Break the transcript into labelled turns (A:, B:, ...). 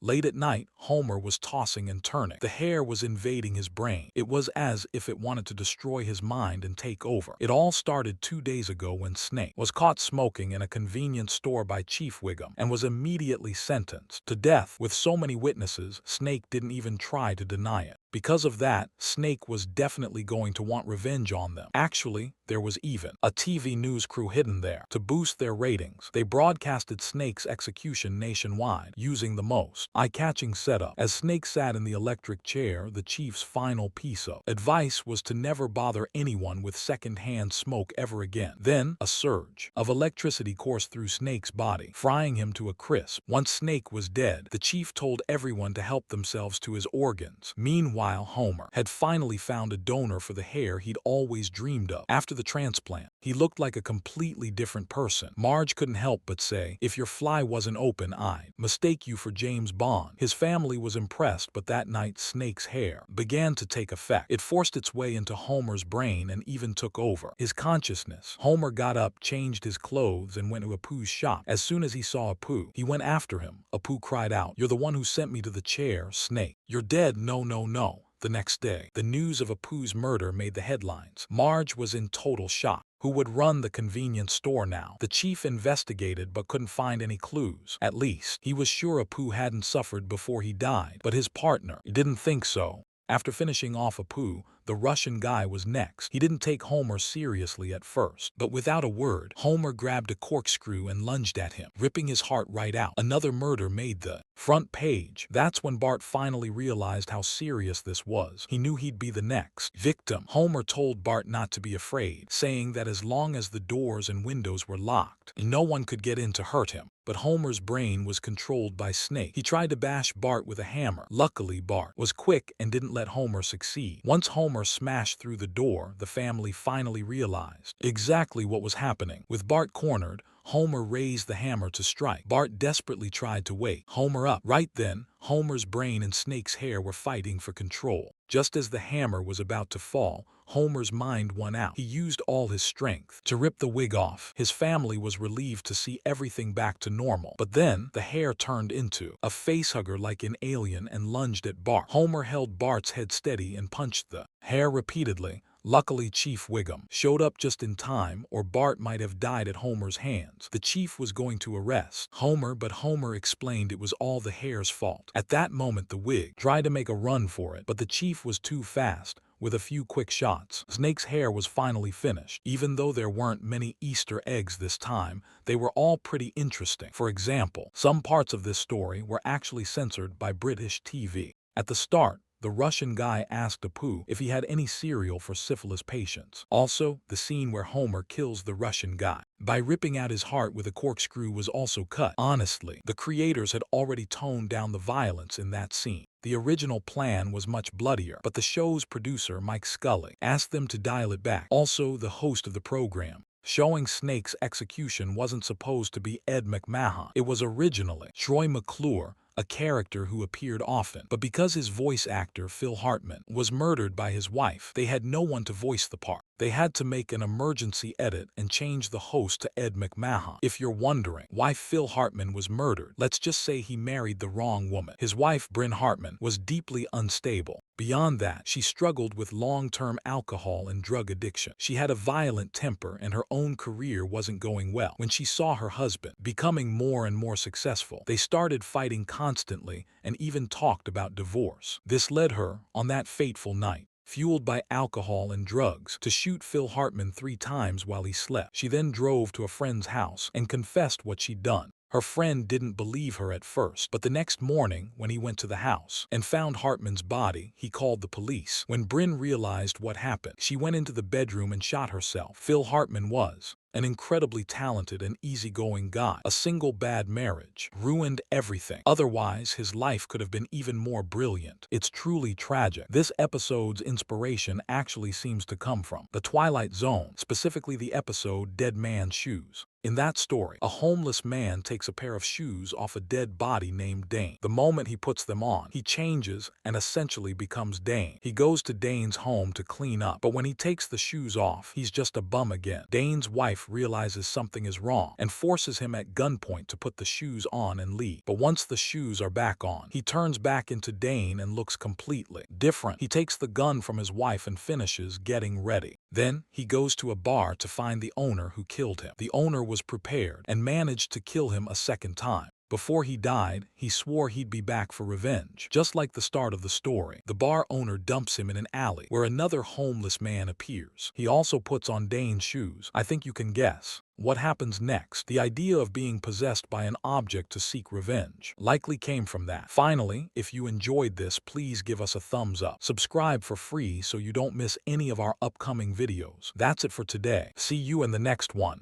A: Late at night, Homer was tossing and turning. The hair was invading his brain. It was as if it wanted to destroy his mind and take over. It all started 2 days ago when Snake was caught smoking in a convenience store by Chief Wiggum and was immediately sentenced to death. With so many witnesses, Snake didn't even try to deny it. Because of that, Snake was definitely going to want revenge on them. Actually, there was even a TV news crew hidden there. To boost their ratings, they broadcasted Snake's execution nationwide, using the most eye-catching setup. As Snake sat in the electric chair, the chief's final piece of advice was to never bother anyone with second-hand smoke ever again. Then, a surge of electricity coursed through Snake's body, frying him to a crisp. Once Snake was dead, the chief told everyone to help themselves to his organs. Meanwhile, Homer had finally found a donor for the hair he'd always dreamed of. After the transplant, he looked like a completely different person. Marge couldn't help but say, "If your fly wasn't open, I'd mistake you for James Bond." His family was impressed, but that night Snake's hair began to take effect. It forced its way into Homer's brain and even took over his consciousness. Homer got up, changed his clothes, and went to Apu's shop. As soon as he saw Apu, he went after him. Apu cried out, "You're the one who sent me to the chair, Snake. You're dead." "No, no, no." The next day, the news of Apu's murder made the headlines. Marge was in total shock. Who would run the convenience store now? The chief investigated but couldn't find any clues. At least, he was sure Apu hadn't suffered before he died. But his partner didn't think so. After finishing off Apu, the Russian guy was next. He didn't take Homer seriously at first, but without a word, Homer grabbed a corkscrew and lunged at him, ripping his heart right out. Another murder made the front page. That's when Bart finally realized how serious this was. He knew he'd be the next victim. Homer told Bart not to be afraid, saying that as long as the doors and windows were locked, no one could get in to hurt him. But Homer's brain was controlled by Snake. He tried to bash Bart with a hammer. Luckily, Bart was quick and didn't let Homer succeed. Once Homer smashed through the door, the family finally realized exactly what was happening. With Bart cornered, Homer raised the hammer to strike. Bart desperately tried to wake Homer up. Right then, Homer's brain and Snake's hair were fighting for control. Just as the hammer was about to fall, Homer's mind won out. He used all his strength to rip the wig off. His family was relieved to see everything back to normal. But then, the hair turned into a facehugger like an alien and lunged at Bart. Homer held Bart's head steady and punched the hair repeatedly. Luckily, Chief Wiggum showed up just in time, or Bart might have died at Homer's hands. The chief was going to arrest Homer, but Homer explained it was all the hair's fault. At that moment, the wig tried to make a run for it, but the chief was too fast. With a few quick shots, Snake's hair was finally finished. Even though there weren't many Easter eggs this time, they were all pretty interesting. For example, some parts of this story were actually censored by British TV. At the start, the Russian guy asked Apu if he had any cereal for syphilis patients. Also, the scene where Homer kills the Russian guy by ripping out his heart with a corkscrew was also cut. Honestly, the creators had already toned down the violence in that scene. The original plan was much bloodier, but the show's producer, Mike Scully, asked them to dial it back. Also, the host of the program showing Snake's execution wasn't supposed to be Ed McMahon. It was originally Troy McClure, a character who appeared often, but because his voice actor, Phil Hartman, was murdered by his wife, they had no one to voice the part. They had to make an emergency edit and change the host to Ed McMahon. If you're wondering why Phil Hartman was murdered, let's just say he married the wrong woman. His wife, Bryn Hartman, was deeply unstable. Beyond that, she struggled with long-term alcohol and drug addiction. She had a violent temper and her own career wasn't going well. When she saw her husband becoming more and more successful, they started fighting constantly and even talked about divorce. This led her, on that fateful night, fueled by alcohol and drugs, to shoot Phil Hartman 3 times while he slept. She then drove to a friend's house and confessed what she'd done. Her friend didn't believe her at first, but the next morning, when he went to the house and found Hartman's body, he called the police. When Bryn realized what happened, she went into the bedroom and shot herself. Phil Hartman was an incredibly talented and easygoing guy. A single bad marriage ruined everything. Otherwise, his life could have been even more brilliant. It's truly tragic. This episode's inspiration actually seems to come from The Twilight Zone, specifically the episode Dead Man's Shoes. In that story, a homeless man takes a pair of shoes off a dead body named Dane. The moment he puts them on, he changes and essentially becomes Dane. He goes to Dane's home to clean up, but when he takes the shoes off, he's just a bum again. Dane's wife realizes something is wrong and forces him at gunpoint to put the shoes on and leave. But once the shoes are back on, he turns back into Dane and looks completely different. He takes the gun from his wife and finishes getting ready. Then, he goes to a bar to find the owner who killed him. The owner was prepared and managed to kill him a second time. Before he died, he swore he'd be back for revenge. Just like the start of the story, the bar owner dumps him in an alley where another homeless man appears. He also puts on Dane's shoes. I think you can guess what happens next. The idea of being possessed by an object to seek revenge likely came from that. Finally, if you enjoyed this, please give us a thumbs up. Subscribe for free so you don't miss any of our upcoming videos. That's it for today. See you in the next one.